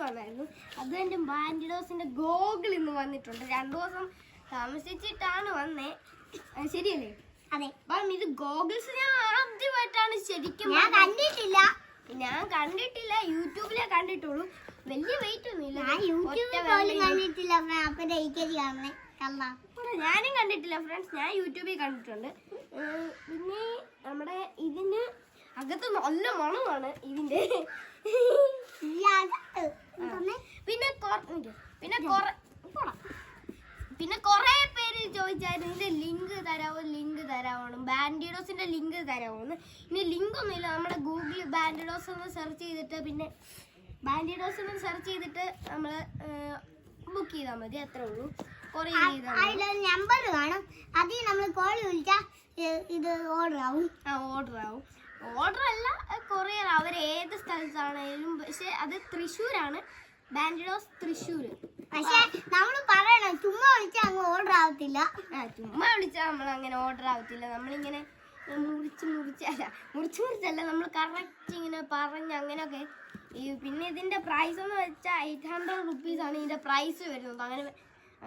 വന്നായിരുന്നു. അത് എൻ്റെ ബാൻഡിഡോസിന്റെ ഗോഗിൾ ഇന്ന് വന്നിട്ടുണ്ട്. 2 ദിവസം താമസിച്ചിട്ടാണ് വന്നേ. ശരിയല്ലേ? അതെ. അപ്പം ഇത് ഗോഗിൾസ് ഞാൻ ആദ്യമായിട്ടാണ് ശരിക്കും ഞാൻ കണ്ടിട്ടില്ല. യൂട്യൂബിലേ കണ്ടിട്ടുള്ളൂ. വലിയ വെയിറ്റ് ഒന്നുമില്ല. ഞാനും കണ്ടിട്ടില്ല ഫ്രണ്ട്സ്. ഞാൻ യൂട്യൂബിൽ കണ്ടിട്ടുണ്ട്. പിന്നെ നമ്മുടെ ഇതിന് അകത്ത് നല്ല മണമാണ് ഇതിന്റെ. പിന്നെ കൊറേ പേര് ചോദിച്ചായിരുന്നു ഇതിന്റെ ലിങ്ക് തരാമോ, ബാൻഡിഡോസിന്റെ ലിങ്ക് തരാമോന്ന്. ഇനി ലിങ്ക് ഒന്നുമില്ല. നമ്മുടെ ഗൂഗിളിൽ ബാൻഡിഡോസ് ഒന്ന് സെർച്ച് ചെയ്തിട്ട് നമ്മൾ ബുക്ക് ചെയ്താൽ മതി. അത്രേ ഉള്ളൂ. കൊറേ നമ്പർ കാണും. അതിൽ നമ്മൾ കോൾ വിളിച്ചാൽ ഇത് ഓർഡർ ആവും. ഓർഡർ അല്ല, കൊറിയർ. അവർ ഏത് സ്ഥലത്താണേലും. പക്ഷെ അത് തൃശ്ശൂരാണ്. ബാൻഡിഡോസ് തൃശ്ശൂർ. പക്ഷെ നമ്മൾ പറയണം, ചുമ്മാ വിളിച്ചാൽ അങ്ങ് ഓർഡർ ആവത്തില്ല. ചുമ്മാ വിളിച്ചാൽ നമ്മൾ അങ്ങനെ ഓർഡർ ആവത്തില്ല. നമ്മളിങ്ങനെ മുറിച്ചല്ല നമ്മൾ കറക്റ്റ് ഇങ്ങനെ പറഞ്ഞ് അങ്ങനെയൊക്കെ. പിന്നെ ഇതിന്റെ പ്രൈസ് എന്ന് വെച്ചാൽ 800 rupees ആണ് ഇതിന്റെ പ്രൈസ് വരുന്നത്.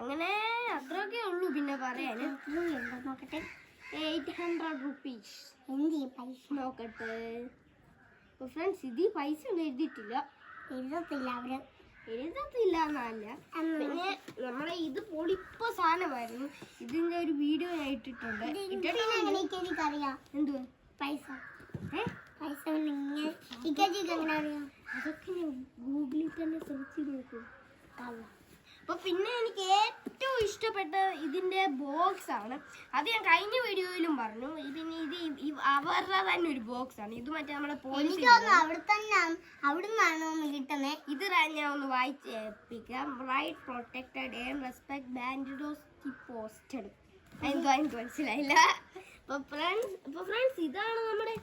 അങ്ങനെ അത്രയൊക്കെ ഉള്ളൂ. പിന്നെ പറയാന് നോക്കട്ടെ, 800 rupees. നോക്കട്ടെ ഫ്രണ്ട്സ്. ഇത് പൈസ ഒന്നും എഴുതിയിട്ടില്ല എന്നല്ല. പിന്നെ നമ്മളെ ഇത് പൊളിപ്പോ സാധനമായിരുന്നു. ഇതിന്റെ ഒരു വീഡിയോ ഞാൻ ഇട്ടിട്ടുണ്ട്. എന്തുവാ പൈസ? അതൊക്കെ ഞാൻ ഗൂഗിളിൽ തന്നെ സെർച്ച് ചെയ്ത് നോക്കും. അപ്പൊ പിന്നെ എനിക്ക് ഏറ്റവും ഇഷ്ടപ്പെട്ട ഇതിന്റെ ബോക്സ് ആണ്. അത് ഞാൻ കഴിഞ്ഞ വീഡിയോയിലും പറഞ്ഞു. പിന്നെ ഇത് അവരുടെ തന്നെ ഒരു ബോക്സ് ആണ്. ഇത് മറ്റേ നമ്മുടെ പോലീസ് കിട്ടുന്നത്. ഇത് ഞാൻ ഒന്ന് വായിച്ച് ഏൽപ്പിക്കാം. Right protected and respect bandidos posted. എനിക്ക് മനസ്സിലായില്ല. അപ്പൊ ഫ്രണ്ട്സ് ഇതാണ് നമ്മുടെ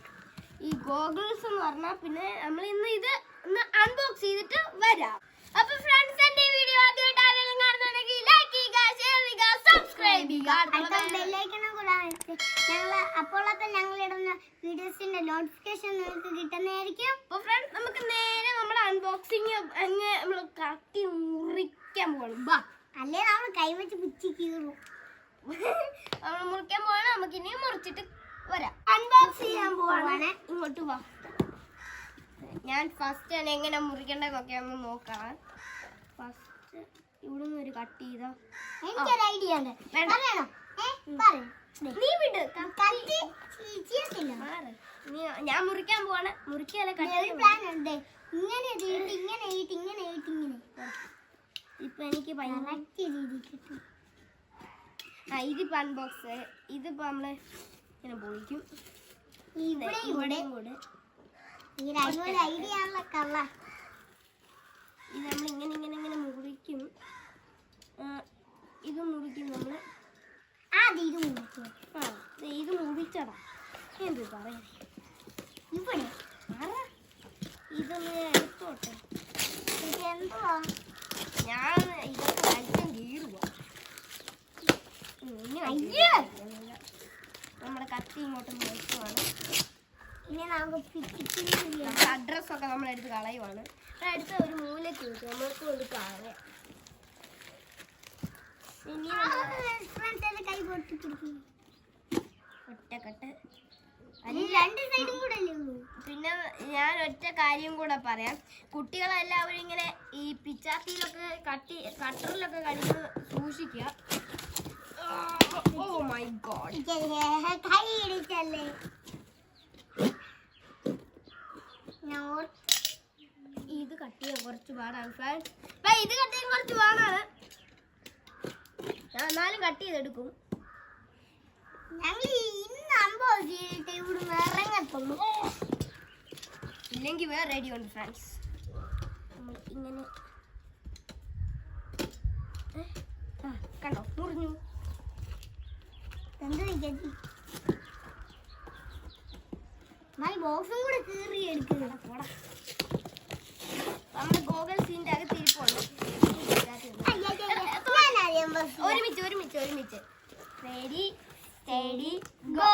ഈ ഗോഗിൾസ് എന്ന് പറഞ്ഞാൽ. പിന്നെ നമ്മൾ ഇന്ന് ഇത് അൺബോക്സ് ചെയ്തിട്ട് വരാം. അപ്പൊ ഫ്രണ്ട്സ്, എന്റെ വീഡിയോ ആദ്യമായിട്ട് ആരെങ്കിലും കാണുന്നുണ്ടെങ്കിൽ ലൈക്ക് ചെയ്യുക, ഷെയർ ചെയ്യുക, സബ്സ്ക്രൈബ് ചെയ്യുക. അപ്പോഴൊക്കെ ഞങ്ങൾ ഇടുന്ന വീഡിയോസിന്റെ നോട്ടിഫിക്കേഷൻ നിങ്ങൾക്ക് കിട്ടുന്നതായിരിക്കും. അപ്പൊ ഫ്രണ്ട്സ്, നമുക്ക് നേരെ നമ്മുടെ അൺബോക്സിങ് നമ്മൾ കട്ടി മുറിക്കാൻ പോകണം. അല്ലേ നമ്മൾ കൈവച്ച് പിച്ചി കീറും. നമ്മൾ മുറിക്കാൻ പോവാണ്. നമുക്ക് ഇനി മുറിച്ചിട്ട് വരാം. അൺബോക്സ് ചെയ്യാൻ പോവാണ്. ഇങ്ങോട്ട് വാ. ഞാൻ ഫസ്റ്റ് തന്നെ എങ്ങനെ മുറിക്കേണ്ടതെന്നൊക്കെ ഒന്ന് നോക്കാം. ഫസ്റ്റ് ഇവിടെ നിന്ന് ഒരു കട്ട് ചെയ്താ എനിക്കൊരു ഐഡിയ ഉണ്ട്. ഞാൻ മുറിക്കാൻ പോവാണ്. മുറിക്കല്ല കട്ട്. ഇപ്പൊ എനിക്ക് ഇതിപ്പോ അൺബോക്സ്. ഇതിപ്പോ നമ്മള് ഇങ്ങനെ പൊളിക്കും. ഇവിടെയും കൂടെ ഇത് നമ്മൾ ഇങ്ങനെ മുറിക്കും. ഇത് മുറിക്കും നമ്മള്. ഇത് മുറിച്ചടാ. എന്ത് പറയാ, ഇതൊന്ന് എടുത്തോട്ടെ. ഇതെന്തുവാ? ഞാൻ ഇതൊക്കെ വലിപ്പം കീറുക. നമ്മുടെ കത്തി ഇങ്ങോട്ട് നോക്കുവാണ്. ഇനി നമുക്ക് അഡ്രസ്സൊക്കെ നമ്മളെടുത്ത് കളയുവാണ്. അടുത്ത ഒരു മൂലയ്ക്ക് വെച്ചു നമ്മൾക്ക് കൊണ്ട് കളയാം. ഒറ്റക്കെട്ട് പിന്നെ ഞാൻ ഒറ്റ കാര്യം കൂടെ പറയാം. കുട്ടികളെല്ലാവരും ഇങ്ങനെ ഈ പിച്ചാത്തിയിലൊക്കെ കട്ടറിലൊക്കെ കടിക്കുന്നത് സൂക്ഷിക്കുക. ഓ മൈ ഗോഡ്, ഇത് കട്ട് ചെയ്യാൻ കുറച്ച് പാടാണ് ഫ്രണ്ട്സ്. ഇത് കട്ട് ചെയ്യാൻ കുറച്ച് പാടാണ്. ഞാൻ എന്നാലും കട്ട് ചെയ്തെടുക്കും. ഇല്ലെങ്കിൽ വേറെ റെഡി ഉണ്ട് ഫ്രണ്ട്സ്. ഇങ്ങനെ കണ്ടോ, മുറിഞ്ഞു. ബോക്സും കൂടെ കീറി എടുക്കുക. നമ്മുടെ ഗോഗിൾസിന്റെ അകത്ത് ഇരിപ്പുണ്ട്. ഒരുമിച്ച് റെഡി സ്റ്റഡി ഗോ.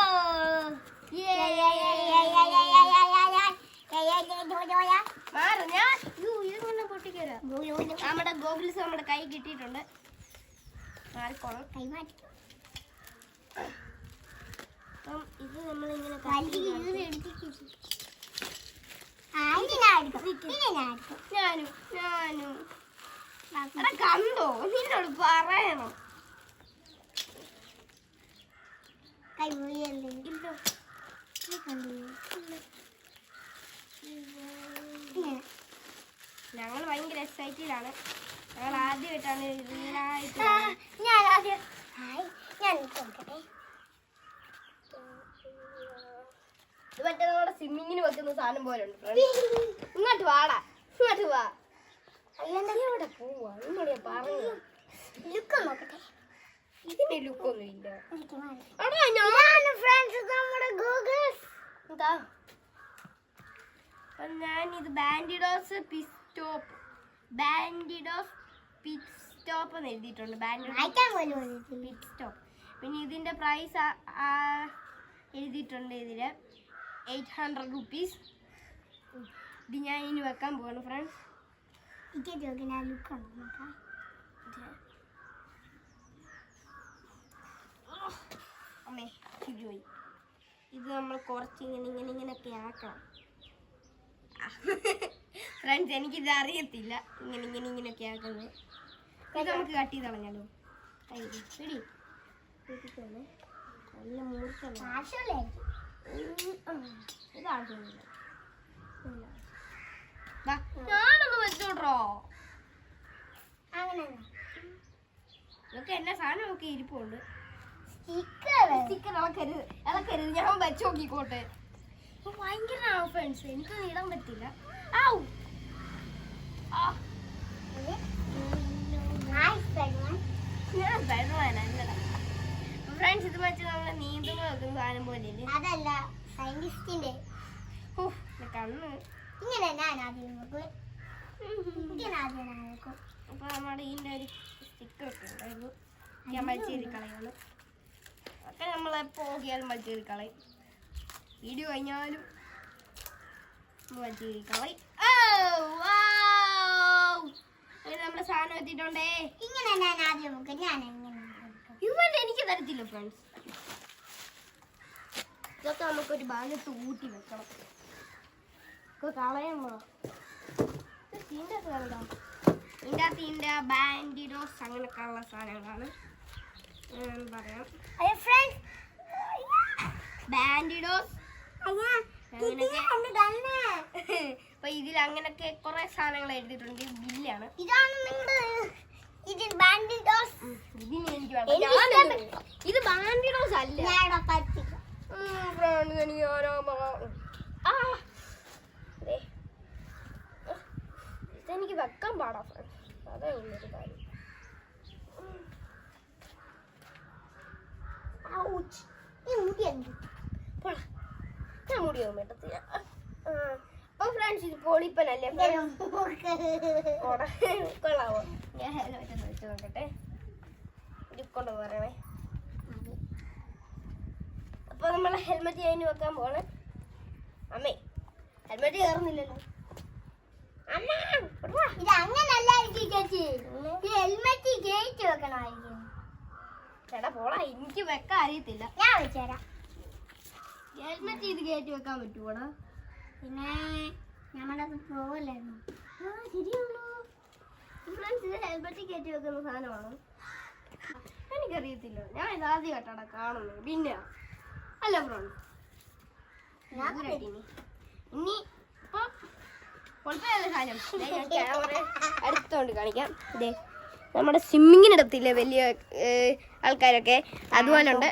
മാറ് ഞാൻ ഇതൊന്നും പൊട്ടിക്കരാ. നമ്മുടെ ഗോഗിൾസ് നമ്മുടെ കൈ കിട്ടിയിട്ടുണ്ട്. മാറിക്കോണം. അപ്പം ഇത് നമ്മളിങ്ങനെ ഞാനും കണ്ടോ നിന്നോട് പറയണം. ഞങ്ങൾ ഭയങ്കര എക്സൈറ്റഡ് ആണ്. ഞങ്ങൾ ആദ്യമായിട്ടാണ് റിയലായിട്ട് ഇത് മറ്റേ നമ്മുടെ സ്വിമ്മിങ്ങിന് വെക്കുന്ന സാധനം പോലെ ഉണ്ട്. ഇങ്ങോട്ട് വാടാ, ഇങ്ങോട്ട് വാ. എവിടെ പോവാ എന്നോട് ഞാൻ പറഞ്ഞു. ഇതിന് ലുക്കൊന്നും ഇല്ല. ഞാനിത് ബാൻഡിഡോസ് പിസ്റ്റോപ്പ് എന്ന് എഴുതിയിട്ടുണ്ട്. പിസ്റ്റോപ്പ്. പിന്നെ ഇതിന്റെ പ്രൈസ് എഴുതിയിട്ടുണ്ട് ഇതില് 800 rupees. ഇത് ഞാൻ ഇനി വെക്കാൻ പോവാണ് ഫ്രണ്ട്സ്. അമ്മേ പോയി. ഇത് നമ്മൾ കുറച്ച് ഇങ്ങനെയൊക്കെ ആക്കണം ഫ്രണ്ട്സ്. എനിക്കിത് അറിയത്തില്ല ഇങ്ങനെയൊക്കെ ആക്കുന്നത്. ഇത് നമുക്ക് കട്ട് ചെയ്ത് കളഞ്ഞാലോ? പിടി നല്ല മൂർച്ചല്ല. ഞാനൊന്ന് വെച്ചോട്ടോ. ഇതൊക്കെ എല്ലാ സാധനം ഒക്കെ ഇരിപ്പുണ്ട്. സ്റ്റിക്കർ ഇളക്കരുത്. ഞാൻ വെച്ച് നോക്കിക്കോട്ടെ. ഭയങ്കര ഫ്രണ്ട്സ്, എനിക്കൊന്നും ഇടാൻ പറ്റില്ല. ഫ്രണ്ട്സ് ഇത് വെച്ച് നമ്മള് നീന്തുമ്പോ വെക്കുന്ന സാധനം പോലെ അതല്ല സയന്റിസ്റ്റിന്റെ കണ്ണ് ഇങ്ങനെ. അപ്പൊ നമ്മുടെ ഇതിന്റെ ഒരു സ്റ്റിക്കർ ഒക്കെ ഉണ്ടായിരുന്നു. ഞാൻ വലിച്ചേരി കളയാണ്. ഒക്കെ നമ്മളെപ്പോ നോക്കിയാലും വലിച്ചേരി കളയും. വീഡിയോ കഴിഞ്ഞാലും വലിച്ചേരി കളയും. നമ്മുടെ സാധനം എത്തിയിട്ടുണ്ടേ. ഇവന്റെ എനിക്ക് തരത്തില്ല ഫ്രണ്ട്സ്. ഇതൊക്കെ നമുക്കൊരു ഭാഗത്ത് ഊട്ടി വെക്കണം. കളയണോ? ഇതിൻ്റെ അകത്ത് ബാൻഡിഡോസ് അങ്ങനെയൊക്കെ ഉള്ള സാധനങ്ങളാണ് പറയാം. ബാൻഡിഡോസ് അപ്പൊ ഇതിൽ അങ്ങനൊക്കെ കുറെ സാധനങ്ങൾ എഴുതിയിട്ടുണ്ട്. ബില്ലാണ്. ഇത് ബാൻഡിഡോസ് അല്ല. ഇതെനിക്ക് വെക്കാൻ പാടാ ഫ്രണ്ട്സ്. അതേ ഉള്ളൊരു കാര്യം. ഞാൻ മുടിയോ മേട്ടത്തില്ല. അപ്പൊ ഫ്രണ്ട്സ് ഇത് പൊളിപ്പനല്ലേ? കൊള്ളാവോ? ഞാൻ ഹെൽമെറ്റ് ഒന്ന് വെച്ച് നോക്കട്ടെ. ഇരിക്കൊണ്ട് പറയണേ. അപ്പൊ നമ്മളെ ഹെൽമെറ്റ് കഴിഞ്ഞ് വെക്കാൻ പോണേ. അമ്മേ ഹെൽമെറ്റ് കയറുന്നില്ലല്ലോ. ഇത് ഹെൽമെറ്റ് കയറ്റി വെക്കണമായിരിക്കും. ചേട്ടാ പോടാ, എനിക്ക് വെക്കാൻ അറിയത്തില്ല. ഞാൻ വെച്ചേരാം. ഹെൽമെറ്റ് ഇത് കയറ്റി വെക്കാൻ പറ്റുമോടാ? പിന്നെ ഞമ്മടത് പോവല്ലായിരുന്നു. ശരിയാണോ ഫ്രണ്ട്സ്? ഇത് ഹെൽമെറ്റ് കയറ്റി വെക്കുന്ന സാധനമാണോ? എനിക്കറിയത്തില്ല. ഞാൻ ഇത് ആദ്യമായിട്ടാണ് കാണുന്നത്. പിന്നെ അല്ല ഫ്രണ്ട്സ്, ഇനി ഇപ്പൊ പൊളിപ്പല്ല സാധനം. ഞാൻ ക്യാമറ അടുത്തോണ്ട് കാണിക്കാം. ഇതേ നമ്മുടെ സ്വിമ്മിങ്ങിനെടുത്തില്ലേ വലിയ ആൾക്കാരൊക്കെ, അതുപോലെ ഉണ്ട്.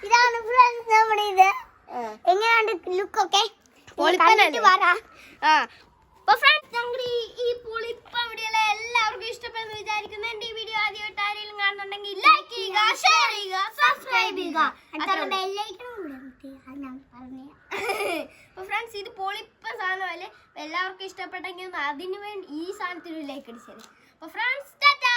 ഇതാണ് ഫ്രണ്ട്സ് നമ്മുടെ ഇത്. എങ്ങനെയുണ്ട് ലുക്കൊക്കെ? ഈ പൊളിപ്പ വീഡിയോ എല്ലാവർക്കും ഇഷ്ടപ്പെടുന്നു വിചാരിക്കുന്നു. എന്റെ ഈ വീഡിയോ ആദ്യമായിട്ട് ആരെങ്കിലും കാണുന്നുണ്ടെങ്കിൽ ലൈക്ക് ചെയ്യുക, ഷെയർ ചെയ്യുക, സബ്സ്ക്രൈബ് ചെയ്യുക. ഫ്രണ്ട്സ് ഇത് പൊളിപ്പ സാധനമല്ലേ? എല്ലാവർക്കും ഇഷ്ടപ്പെട്ടെങ്കിൽ അതിനു വേണ്ടി ഈ സാധനത്തിന് ലൈക്ക് അടിച്ചത്. അപ്പൊ ഫ്രണ്ട്സ് ടാറ്റാ.